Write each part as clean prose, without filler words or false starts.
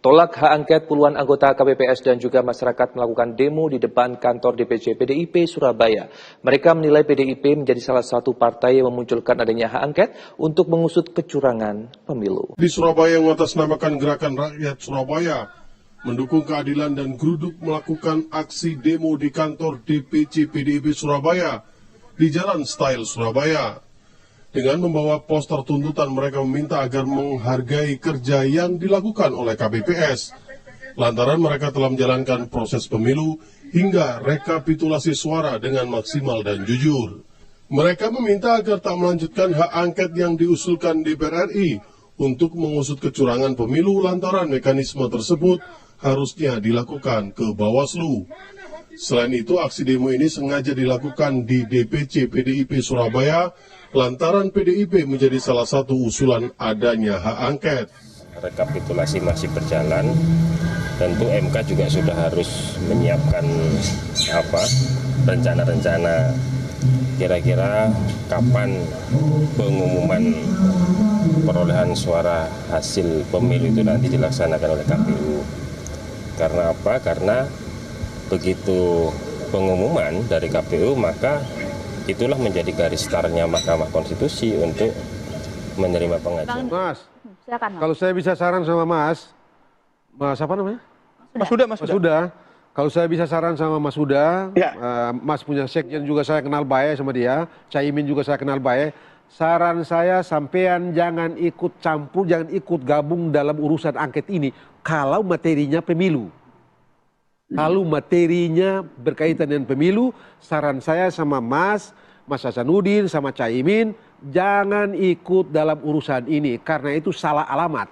Tolak hak angket, puluhan anggota KPPS dan juga masyarakat melakukan demo di depan kantor DPC PDIP Surabaya. Mereka menilai PDIP menjadi salah satu partai yang memunculkan adanya hak angket untuk mengusut kecurangan pemilu. Di Surabaya mengatasnamakan Gerakan Rakyat Surabaya mendukung keadilan dan geruduk melakukan aksi demo di kantor DPC PDIP Surabaya di Jalan Style Surabaya. Dengan membawa poster tuntutan, mereka meminta agar menghargai kerja yang dilakukan oleh KPPS. Lantaran mereka telah menjalankan proses pemilu hingga rekapitulasi suara dengan maksimal dan jujur. Mereka meminta agar tak melanjutkan hak angket yang diusulkan DPR RI untuk mengusut kecurangan pemilu lantaran mekanisme tersebut harusnya dilakukan ke Bawaslu. Selain itu, aksi demo ini sengaja dilakukan di DPC PDIP Surabaya lantaran PDIP menjadi salah satu usulan adanya hak angket. Rekapitulasi masih berjalan, tentu MK juga sudah harus menyiapkan rencana-rencana kira-kira kapan pengumuman perolehan suara hasil pemilu itu nanti dilaksanakan oleh KPU. Karena apa? Karena begitu pengumuman dari KPU, maka itulah menjadi garis startnya Mahkamah Konstitusi untuk menerima pengajuan. Mas, silakan, Mas. kalau saya bisa saran sama Mas apa namanya? Mas Huda. Kalau saya bisa saran sama Mas Huda, ya. Mas punya sekjen juga saya kenal baik sama dia, Caimin juga saya kenal baik. Saran saya sampean jangan ikut campur, jangan ikut gabung dalam urusan angket ini kalau materinya pemilu. Kalau materinya berkaitan dengan pemilu, saran saya sama Mas Hasanuddin, sama Caimin, jangan ikut dalam urusan ini karena itu salah alamat.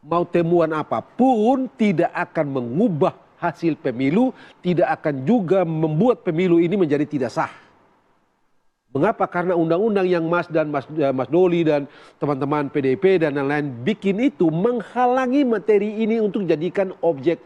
Mau temuan apapun tidak akan mengubah hasil pemilu, tidak akan juga membuat pemilu ini menjadi tidak sah. Mengapa? Karena undang-undang yang Mas Doli dan teman-teman PDIP dan lain-lain bikin itu menghalangi materi ini untuk dijadikan objek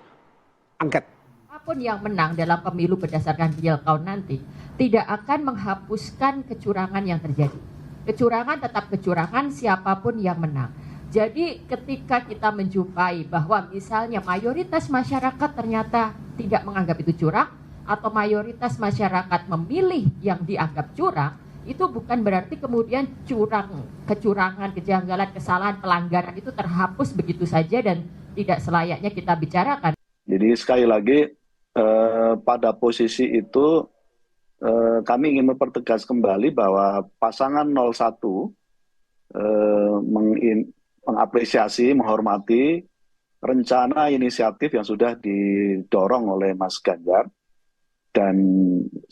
angket. Apapun yang menang dalam pemilu berdasarkan real count nanti tidak akan menghapuskan kecurangan yang terjadi. Kecurangan tetap kecurangan siapapun yang menang. Jadi ketika kita menjumpai bahwa misalnya mayoritas masyarakat ternyata tidak menganggap itu curang atau mayoritas masyarakat memilih yang dianggap curang, itu bukan berarti kemudian kecurangan, kejanggalan, kesalahan, pelanggaran itu terhapus begitu saja dan tidak selayaknya kita bicarakan. Jadi sekali lagi pada posisi itu kami ingin mempertegas kembali bahwa pasangan 01 mengapresiasi, menghormati rencana inisiatif yang sudah didorong oleh Mas Ganjar, dan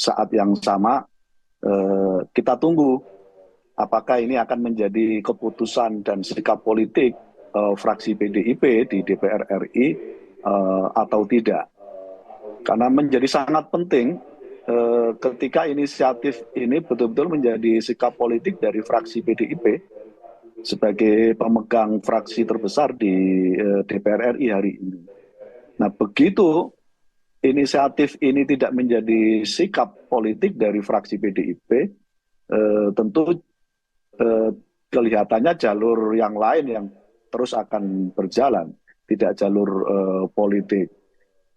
saat yang sama kita tunggu apakah ini akan menjadi keputusan dan sikap politik fraksi PDIP di DPR RI atau tidak. Karena menjadi sangat penting ketika inisiatif ini betul-betul menjadi sikap politik dari fraksi PDIP sebagai pemegang fraksi terbesar di DPR RI hari ini. Nah, begitu inisiatif ini tidak menjadi sikap politik dari fraksi PDIP, tentu kelihatannya jalur yang lain yang terus akan berjalan, tidak jalur politik.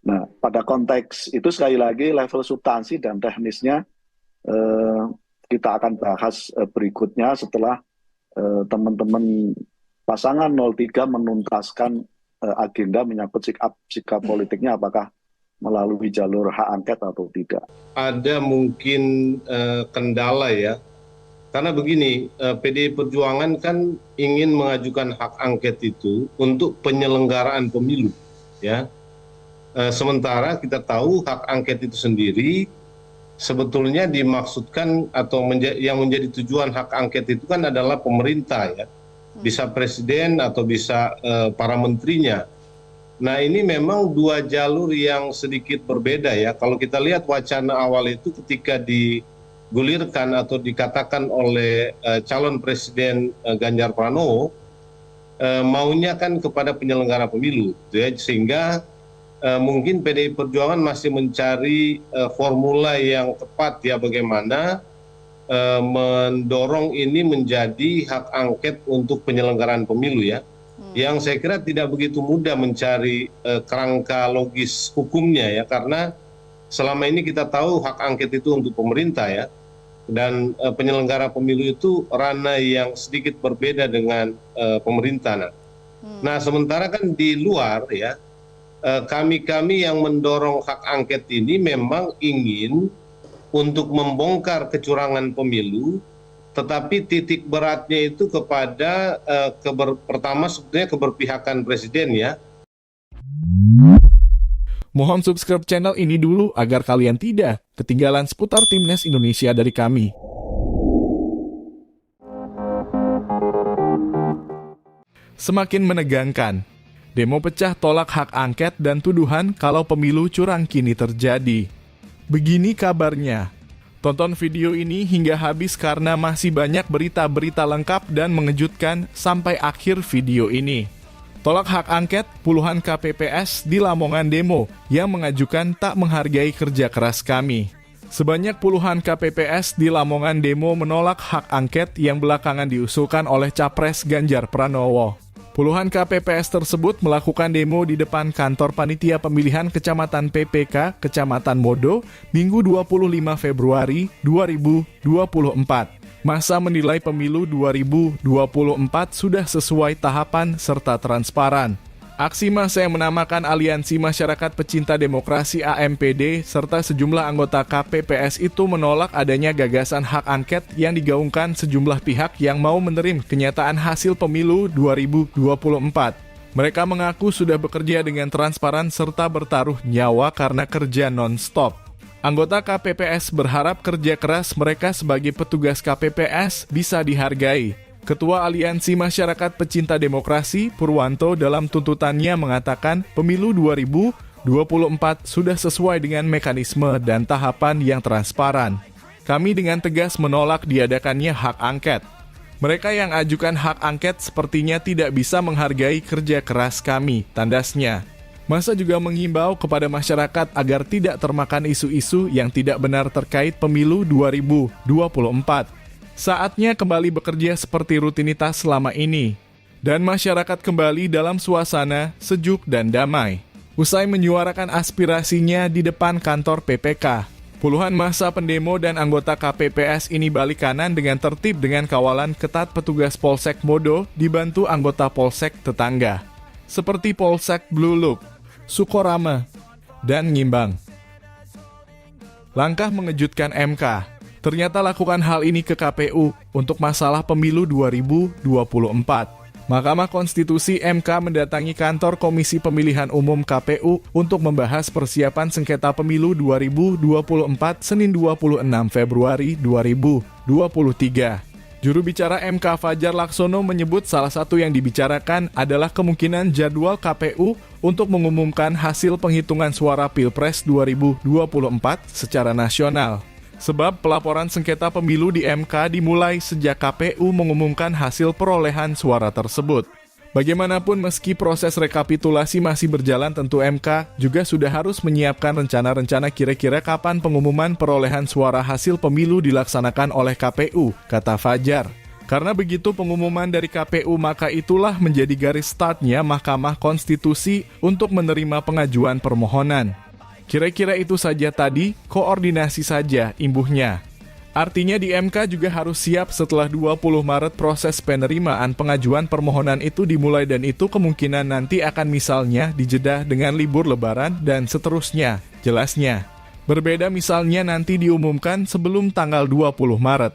Nah, pada konteks itu sekali lagi level substansi dan teknisnya kita akan bahas berikutnya setelah teman-teman pasangan 03 menuntaskan agenda menyangkut sikap politiknya apakah melalui jalur hak angket atau tidak. Ada mungkin kendala ya, karena begini, PDI Perjuangan kan ingin mengajukan hak angket itu untuk penyelenggaraan pemilu, ya. Sementara kita tahu hak angket itu sendiri sebetulnya dimaksudkan atau yang menjadi tujuan hak angket itu kan adalah pemerintah, ya, bisa presiden atau bisa para menterinya. Nah, ini memang dua jalur yang sedikit berbeda ya. Kalau kita lihat wacana awal itu ketika digulirkan atau dikatakan oleh calon presiden Ganjar Pranowo, maunya kan kepada penyelenggara pemilu, ya, sehingga mungkin PDI Perjuangan masih mencari formula yang tepat ya bagaimana mendorong ini menjadi hak angket untuk penyelenggaraan pemilu ya. yang saya kira tidak begitu mudah mencari kerangka logis hukumnya ya, karena selama ini kita tahu hak angket itu untuk pemerintah ya, dan penyelenggara pemilu itu ranah yang sedikit berbeda dengan pemerintah. Nah, sementara kan di luar ya, kami yang mendorong hak angket ini memang ingin untuk membongkar kecurangan pemilu, tetapi titik beratnya itu kepada pertama sebetulnya keberpihakan presiden ya. Mohon subscribe channel ini dulu agar kalian tidak ketinggalan seputar Timnas Indonesia dari kami. Semakin menegangkan, demo pecah tolak hak angket dan tuduhan kalau pemilu curang kini terjadi. Begini kabarnya. Tonton video ini hingga habis karena masih banyak berita-berita lengkap dan mengejutkan sampai akhir video ini. Tolak hak angket, puluhan KPPS di Lamongan demo yang mengajukan tak menghargai kerja keras kami. Sebanyak puluhan KPPS di Lamongan demo menolak hak angket yang belakangan diusulkan oleh Capres Ganjar Pranowo. Puluhan KPPS tersebut melakukan demo di depan kantor Panitia Pemilihan Kecamatan PPK, Kecamatan Modo, Minggu 25 Februari 2024. Masa menilai pemilu 2024 sudah sesuai tahapan serta transparan. Aksi massa yang menamakan Aliansi Masyarakat Pecinta Demokrasi AMPD serta sejumlah anggota KPPS itu menolak adanya gagasan hak angket yang digaungkan sejumlah pihak yang mau menerima kenyataan hasil pemilu 2024. Mereka mengaku sudah bekerja dengan transparan serta bertaruh nyawa karena kerja non-stop. Anggota KPPS berharap kerja keras mereka sebagai petugas KPPS bisa dihargai. Ketua Aliansi Masyarakat Pecinta Demokrasi, Purwanto, dalam tuntutannya mengatakan pemilu 2024 sudah sesuai dengan mekanisme dan tahapan yang transparan. Kami dengan tegas menolak diadakannya hak angket. Mereka yang ajukan hak angket sepertinya tidak bisa menghargai kerja keras kami, tandasnya. Massa juga menghimbau kepada masyarakat agar tidak termakan isu-isu yang tidak benar terkait pemilu 2024. Saatnya kembali bekerja seperti rutinitas selama ini, dan masyarakat kembali dalam suasana sejuk dan damai. Usai menyuarakan aspirasinya di depan kantor PPK, puluhan massa pendemo dan anggota KPPS ini balik kanan dengan tertib dengan kawalan ketat petugas Polsek Modo dibantu anggota Polsek tetangga, seperti Polsek Blue Loop, Sukorama, dan Ngimbang. Langkah mengejutkan MK. Ternyata lakukan hal ini ke KPU untuk masalah pemilu 2024. Mahkamah Konstitusi MK mendatangi kantor Komisi Pemilihan Umum KPU untuk membahas persiapan sengketa pemilu 2024 Senin 26 Februari 2023. Juru bicara MK Fajar Laksono menyebut salah satu yang dibicarakan adalah kemungkinan jadwal KPU untuk mengumumkan hasil penghitungan suara Pilpres 2024 secara nasional. Sebab pelaporan sengketa pemilu di MK dimulai sejak KPU mengumumkan hasil perolehan suara tersebut. Bagaimanapun meski proses rekapitulasi masih berjalan, tentu MK juga sudah harus menyiapkan rencana-rencana kira-kira kapan pengumuman perolehan suara hasil pemilu dilaksanakan oleh KPU, kata Fajar. Karena begitu pengumuman dari KPU, maka itulah menjadi garis startnya Mahkamah Konstitusi untuk menerima pengajuan permohonan. Kira-kira itu saja tadi, koordinasi saja imbuhnya. Artinya di MK juga harus siap setelah 20 Maret proses penerimaan pengajuan permohonan itu dimulai, dan itu kemungkinan nanti akan misalnya dijeda dengan libur lebaran dan seterusnya, jelasnya. Berbeda misalnya nanti diumumkan sebelum tanggal 20 Maret.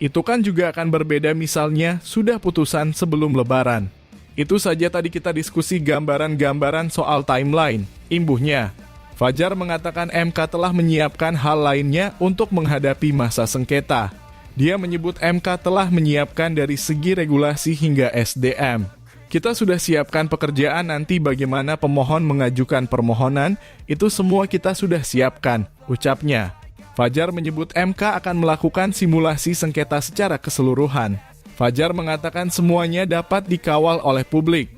Itu kan juga akan berbeda misalnya sudah putusan sebelum lebaran. Itu saja tadi kita diskusi gambaran-gambaran soal timeline, imbuhnya. Fajar mengatakan MK telah menyiapkan hal lainnya untuk menghadapi masa sengketa. Dia menyebut MK telah menyiapkan dari segi regulasi hingga SDM. Kita sudah siapkan pekerjaan nanti bagaimana pemohon mengajukan permohonan, itu semua kita sudah siapkan, ucapnya. Fajar menyebut MK akan melakukan simulasi sengketa secara keseluruhan. Fajar mengatakan semuanya dapat dikawal oleh publik.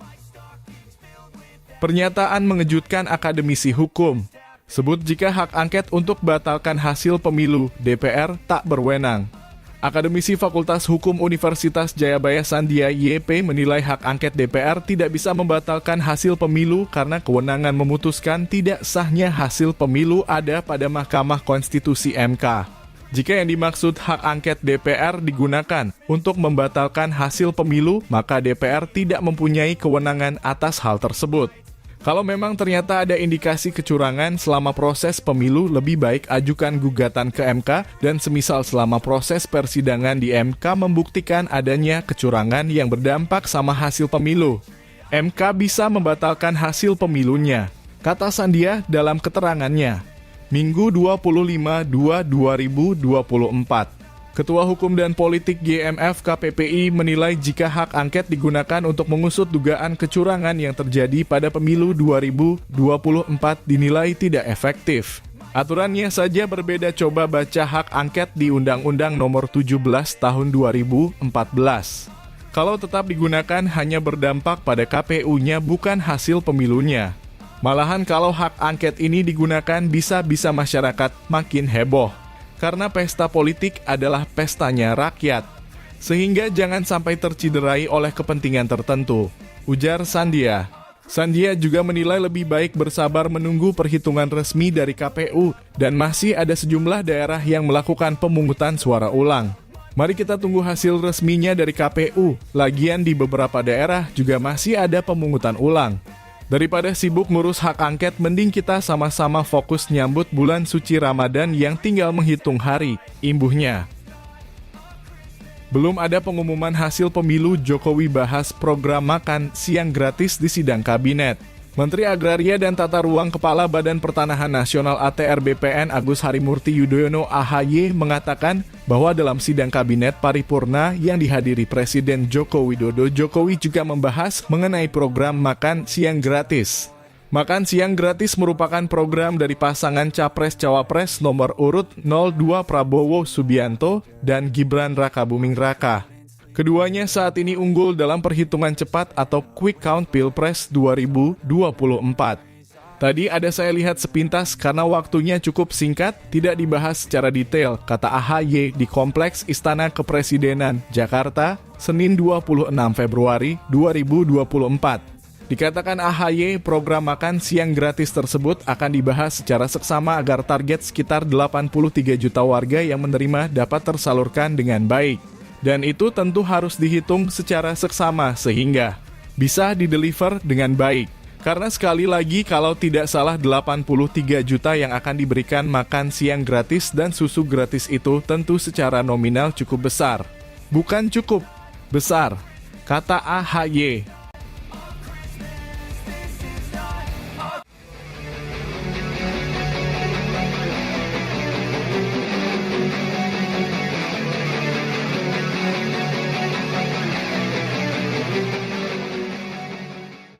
Pernyataan mengejutkan akademisi hukum. Sebut jika hak angket untuk batalkan hasil pemilu, DPR tak berwenang. Akademisi Fakultas Hukum Universitas Jayabaya Sandia YP menilai hak angket DPR tidak bisa membatalkan hasil pemilu karena kewenangan memutuskan tidak sahnya hasil pemilu ada pada Mahkamah Konstitusi MK. Jika yang dimaksud hak angket DPR digunakan untuk membatalkan hasil pemilu, maka DPR tidak mempunyai kewenangan atas hal tersebut. Kalau memang ternyata ada indikasi kecurangan selama proses pemilu, lebih baik ajukan gugatan ke MK dan semisal selama proses persidangan di MK membuktikan adanya kecurangan yang berdampak sama hasil pemilu. MK bisa membatalkan hasil pemilunya, kata Sandia dalam keterangannya. Minggu 25/2/2024. Ketua Hukum dan Politik GMF KPPI menilai jika hak angket digunakan untuk mengusut dugaan kecurangan yang terjadi pada pemilu 2024 dinilai tidak efektif. Aturannya saja berbeda, coba baca hak angket di Undang-Undang Nomor 17 Tahun 2014. Kalau tetap digunakan hanya berdampak pada KPU-nya bukan hasil pemilunya. Malahan kalau hak angket ini digunakan bisa-bisa masyarakat makin heboh. Karena pesta politik adalah pestanya rakyat. Sehingga jangan sampai terciderai oleh kepentingan tertentu, ujar Sandia. Sandia juga menilai lebih baik bersabar menunggu perhitungan resmi dari KPU dan masih ada sejumlah daerah yang melakukan pemungutan suara ulang. Mari kita tunggu hasil resminya dari KPU. Lagian di beberapa daerah juga masih ada pemungutan ulang. Daripada sibuk ngurus hak angket, mending kita sama-sama fokus nyambut bulan suci Ramadan yang tinggal menghitung hari, imbuhnya. Belum ada pengumuman hasil pemilu, Jokowi bahas program makan siang gratis di sidang kabinet. Menteri Agraria dan Tata Ruang Kepala Badan Pertanahan Nasional ATR BPN Agus Harimurti Yudhoyono AHY mengatakan bahwa dalam sidang kabinet paripurna yang dihadiri Presiden Joko Widodo, Jokowi juga membahas mengenai program makan siang gratis. Makan siang gratis merupakan program dari pasangan Capres-Cawapres nomor urut 02 Prabowo Subianto dan Gibran Rakabuming Raka. Keduanya saat ini unggul dalam perhitungan cepat atau quick count Pilpres 2024. Tadi ada saya lihat sepintas karena waktunya cukup singkat, tidak dibahas secara detail, kata AHY di Kompleks Istana Kepresidenan, Jakarta, Senin 26 Februari 2024. Dikatakan AHY, program makan siang gratis tersebut akan dibahas secara seksama agar target sekitar 83 juta warga yang menerima dapat tersalurkan dengan baik. Dan itu tentu harus dihitung secara seksama sehingga bisa dideliver dengan baik. Karena sekali lagi kalau tidak salah 83 juta yang akan diberikan makan siang gratis dan susu gratis itu tentu secara nominal cukup besar. Bukan cukup besar, kata AHY.